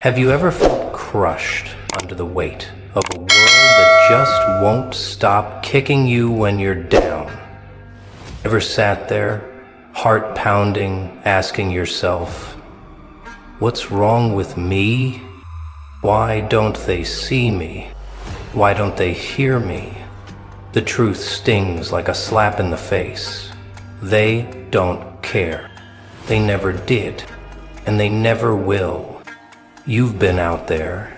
Have you ever felt crushed under the weight of a world that just won't stop kicking you when you're down? Ever sat there, heart pounding, asking yourself, what's wrong with me? Why don't they see me? Why don't they hear me? The truth stings like a slap in the face. They don't care. They never did, and they never will. You've been out there,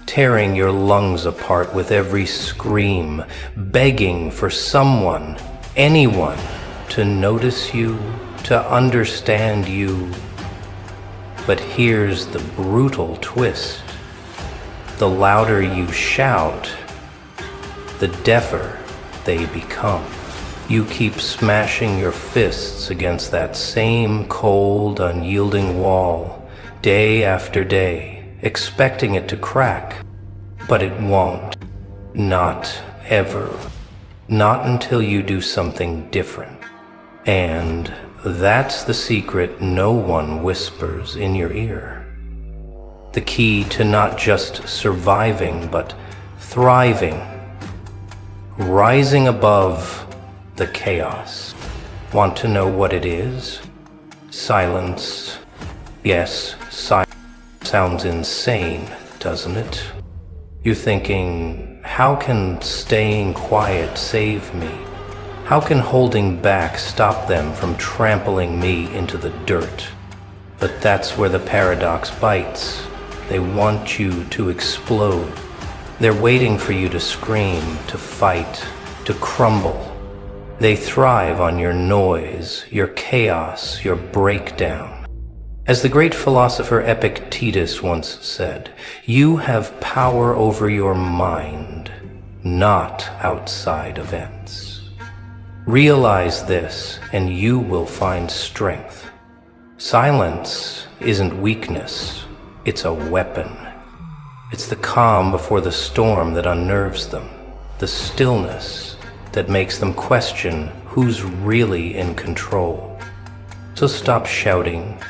tearing your lungs apart with every scream, begging for someone, anyone, to notice you, to understand you. But here's the brutal twist. The louder you shout, the deafer they become. You keep smashing your fists against that same cold, unyielding wall, day after day, expecting it to crack. But it won't. Not ever. Not until you do something different. And that's the secret no one whispers in your ear. The key to not just surviving, but thriving. Rising above the chaos. Want to know what it is? Silence. Yes, silence sounds insane, doesn't it? You're thinking, how can staying quiet save me? How can holding back stop them from trampling me into the dirt? But that's where the paradox bites. They want you to explode. They're waiting for you to scream, to fight, to crumble. They thrive on your noise, your chaos, your breakdown. As the great philosopher Epictetus once said, you have power over your mind, not outside events. Realize this, and you will find strength. Silence isn't weakness, it's a weapon. It's the calm before the storm that unnerves them, the stillness that makes them question who's really in control. So stop shouting.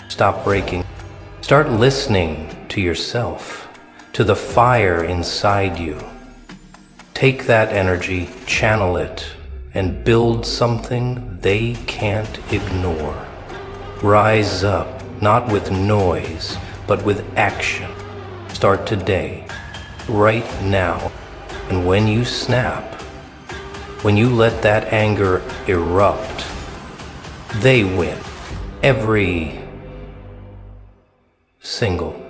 Stop breaking. Start listening to yourself, to the fire inside you. Take that energy, channel it, and build something they can't ignore. Rise up, not with noise, but with action. Start today, right now. And when you snap, when you let that anger erupt, they win. Every single.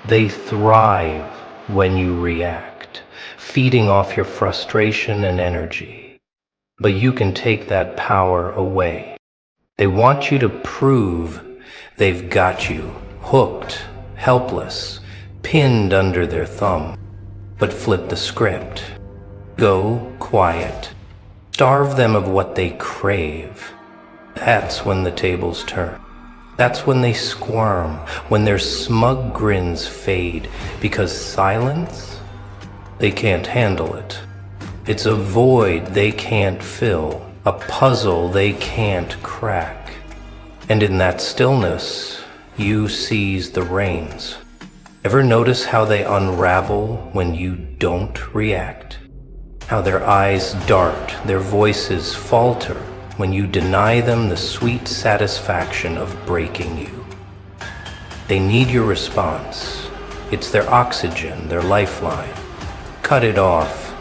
They thrive when you react, feeding off your frustration and energy. But you can take that power away. They want you to prove they've got you, hooked, helpless, pinned under their thumb. But flip the script. Go quiet. Starve them of what they crave. That's when the tables turn. That's when they squirm, when their smug grins fade, because silence, they can't handle it. It's a void they can't fill, a puzzle they can't crack. And in that stillness, you seize the reins. Ever notice how they unravel when you don't react? How their eyes dart, their voices falter, when you deny them the sweet satisfaction of breaking you. They need your response. It's their oxygen, their lifeline. Cut it off.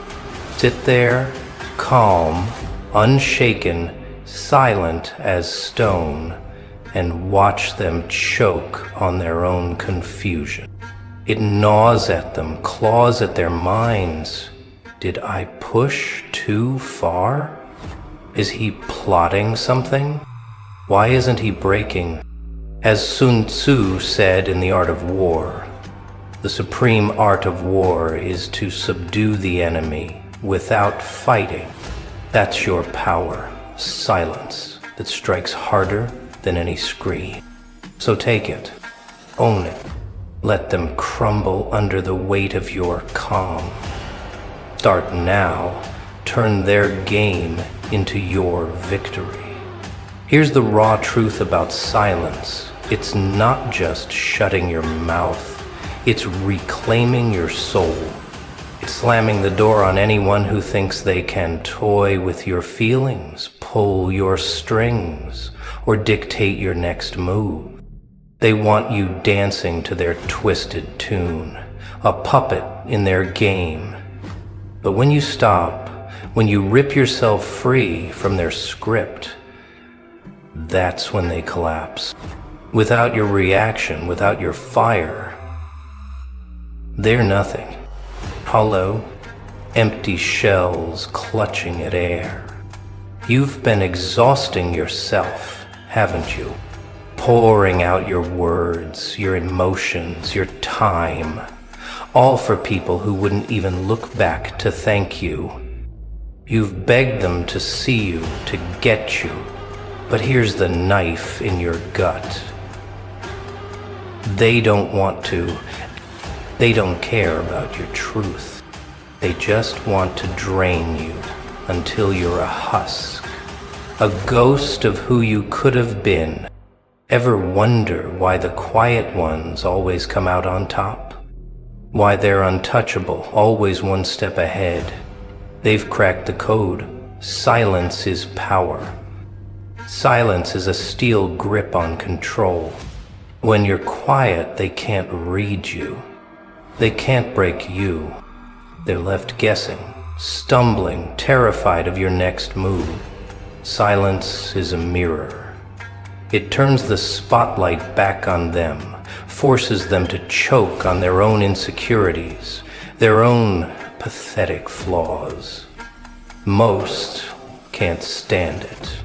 Sit there, calm, unshaken, silent as stone, and watch them choke on their own confusion. It gnaws at them, claws at their minds. Did I push too far? Is he plotting something? Why isn't he breaking? As Sun Tzu said in The Art of War, the supreme art of war is to subdue the enemy without fighting. That's your power, silence that strikes harder than any scream. So take it, own it, let them crumble under the weight of your calm. Start now, turn their game into your victory. Here's the raw truth about silence. It's not just shutting your mouth, it's reclaiming your soul. It's slamming the door on anyone who thinks they can toy with your feelings, pull your strings, or dictate your next move. They want you dancing to their twisted tune, a puppet in their game. But when you stop, when you rip yourself free from their script, that's when they collapse. Without your reaction, without your fire, they're nothing. Hollow, empty shells clutching at air. You've been exhausting yourself, haven't you? Pouring out your words, your emotions, your time, all for people who wouldn't even look back to thank you. You've begged them to see you, to get you, but here's the knife in your gut. They don't want to. They don't care about your truth. They just want to drain you until you're a husk, a ghost of who you could have been. Ever wonder why the quiet ones always come out on top? Why they're untouchable, always one step ahead? They've cracked the code. Silence is power. Silence is a steel grip on control. When you're quiet, they can't read you. They can't break you. They're left guessing, stumbling, terrified of your next move. Silence is a mirror. It turns the spotlight back on them, forces them to choke on their own insecurities, their own pathetic flaws. Most can't stand it.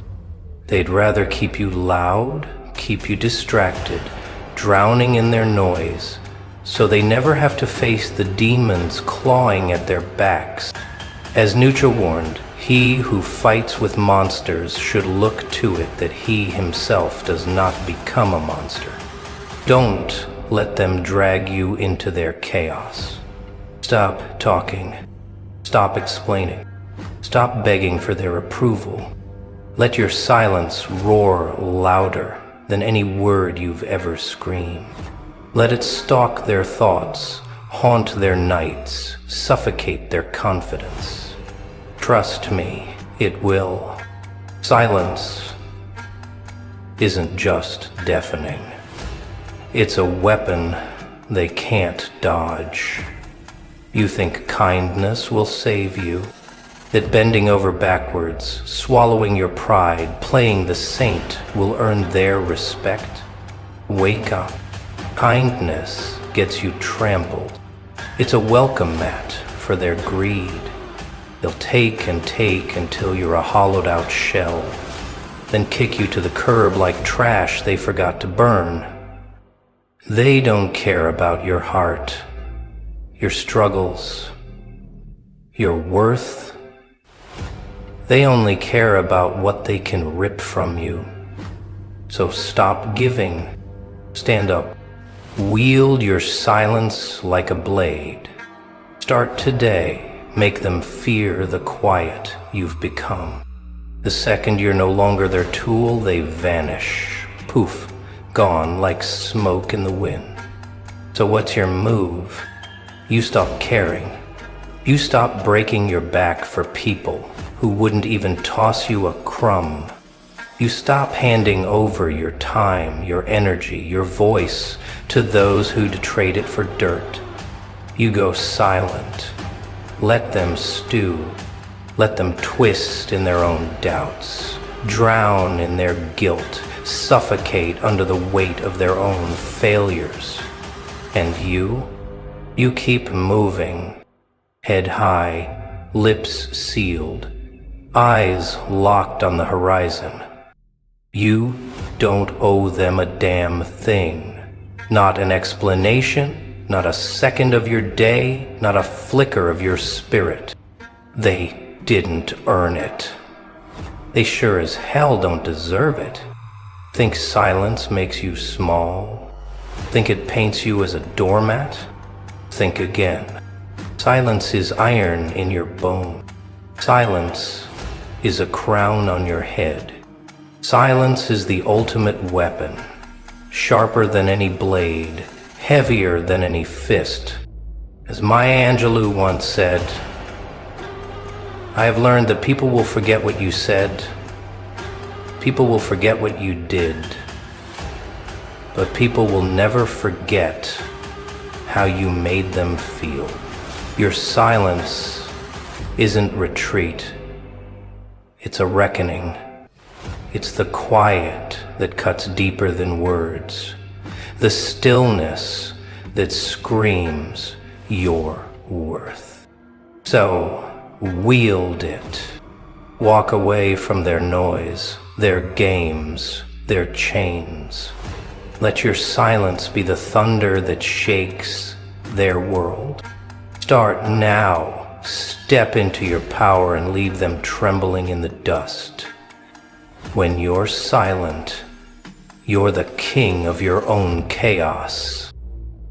They'd rather keep you loud, keep you distracted, drowning in their noise, so they never have to face the demons clawing at their backs. As Nietzsche warned, he who fights with monsters should look to it that he himself does not become a monster. Don't let them drag you into their chaos. Stop talking. Stop explaining. Stop begging for their approval. Let your silence roar louder than any word you've ever screamed. Let it stalk their thoughts, haunt their nights, suffocate their confidence. Trust me, it will. Silence isn't just deafening. It's a weapon they can't dodge. You think kindness will save you? That bending over backwards, swallowing your pride, playing the saint will earn their respect? Wake up. Kindness gets you trampled. It's a welcome mat for their greed. They'll take and take until you're a hollowed out shell, then kick you to the curb like trash they forgot to burn. They don't care about your heart, your struggles, your worth. They only care about what they can rip from you. So stop giving. Stand up. Wield your silence like a blade. Start today. Make them fear the quiet you've become. The second you're no longer their tool, they vanish. Poof, gone like smoke in the wind. So what's your move? You stop caring. You stop breaking your back for people who wouldn't even toss you a crumb. You stop handing over your time, your energy, your voice to those who'd trade it for dirt. You go silent. Let them stew. Let them twist in their own doubts, drown in their guilt, suffocate under the weight of their own failures. And you keep moving, head high, lips sealed, eyes locked on the horizon. You don't owe them a damn thing. Not an explanation, not a second of your day, not a flicker of your spirit. They didn't earn it. They sure as hell don't deserve it. Think silence makes you small? Think it paints you as a doormat? Think again. Silence is iron in your bone. Silence is a crown on your head. Silence is the ultimate weapon, sharper than any blade, heavier than any fist. As Maya Angelou once said, I have learned that people will forget what you said, people will forget what you did, but people will never forget how you made them feel. Your silence isn't retreat, it's a reckoning. It's the quiet that cuts deeper than words, the stillness that screams your worth. So, wield it. Walk away from their noise, their games, their chains. Let your silence be the thunder that shakes their world. Start now. Step into your power and leave them trembling in the dust. When you're silent, you're the king of your own chaos.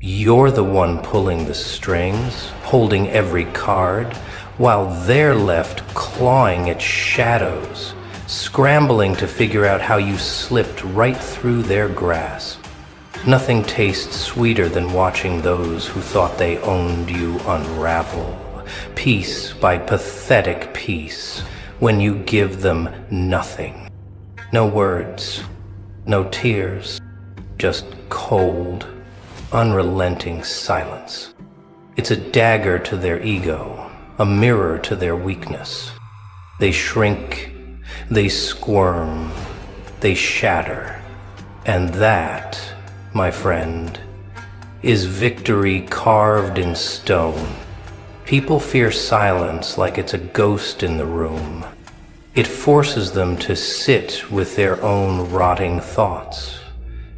You're the one pulling the strings, holding every card, while they're left clawing at shadows, scrambling to figure out how you slipped right through their grasp. Nothing tastes sweeter than watching those who thought they owned you unravel, piece by pathetic piece, when you give them nothing. No words, no tears, just cold, unrelenting silence. It's a dagger to their ego, a mirror to their weakness. They shrink, they squirm, they shatter. And that, my friend, is victory carved in stone. People fear silence like it's a ghost in the room. It forces them to sit with their own rotting thoughts,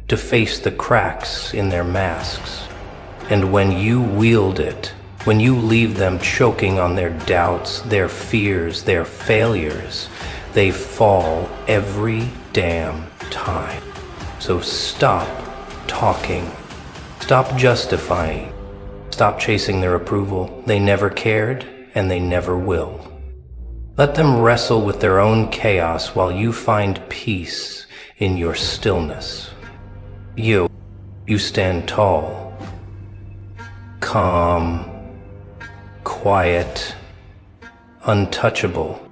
to face the cracks in their masks. And when you wield it, when you leave them choking on their doubts, their fears, their failures, they fall every damn time. So stop talking. Stop justifying. Stop chasing their approval. They never cared, and they never will. Let them wrestle with their own chaos while you find peace in your stillness. You stand tall, calm, quiet, untouchable.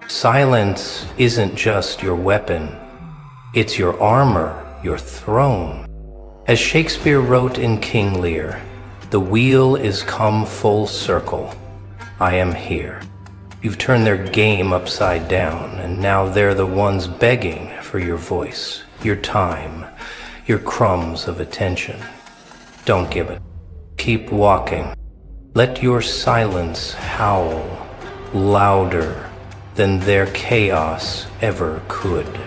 Silence isn't just your weapon, it's your armor, your throne. As Shakespeare wrote in King Lear, the wheel is come full circle. I am here. You've turned their game upside down, and now they're the ones begging for your voice, your time, your crumbs of attention. Don't give it. Keep walking. Let your silence howl louder than their chaos ever could.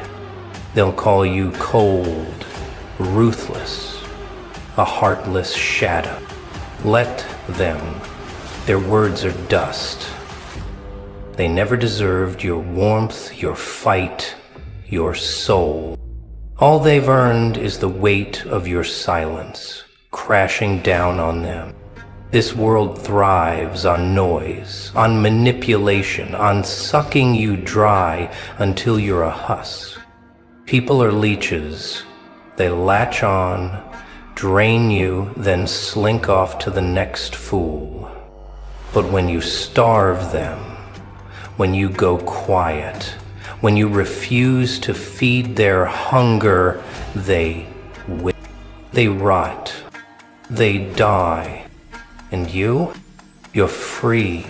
They'll call you cold, ruthless, a heartless shadow. Let them. Their words are dust. They never deserved your warmth, your fight, your soul. All they've earned is the weight of your silence, crashing down on them. This world thrives on noise, on manipulation, on sucking you dry until you're a husk. People are leeches. They latch on, drain you, then slink off to the next fool. But when you starve them, when you go quiet, When you refuse to feed their hunger, they rot, they die. And you're free,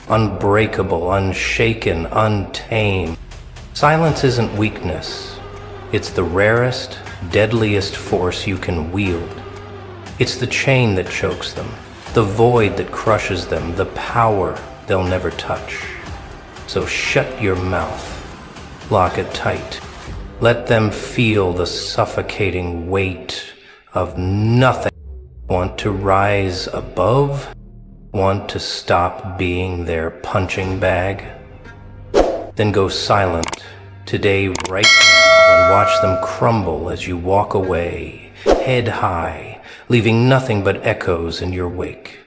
unbreakable, unshaken, untamed. Silence isn't weakness. It's the rarest, deadliest force you can wield. It's the chain that chokes them, the void that crushes them, the power they'll never touch. So shut your mouth, lock it tight. Let them feel the suffocating weight of nothing. Want to rise above? Want to stop being their punching bag? Then go silent today, right now, and watch them crumble as you walk away, head high, leaving nothing but echoes in your wake.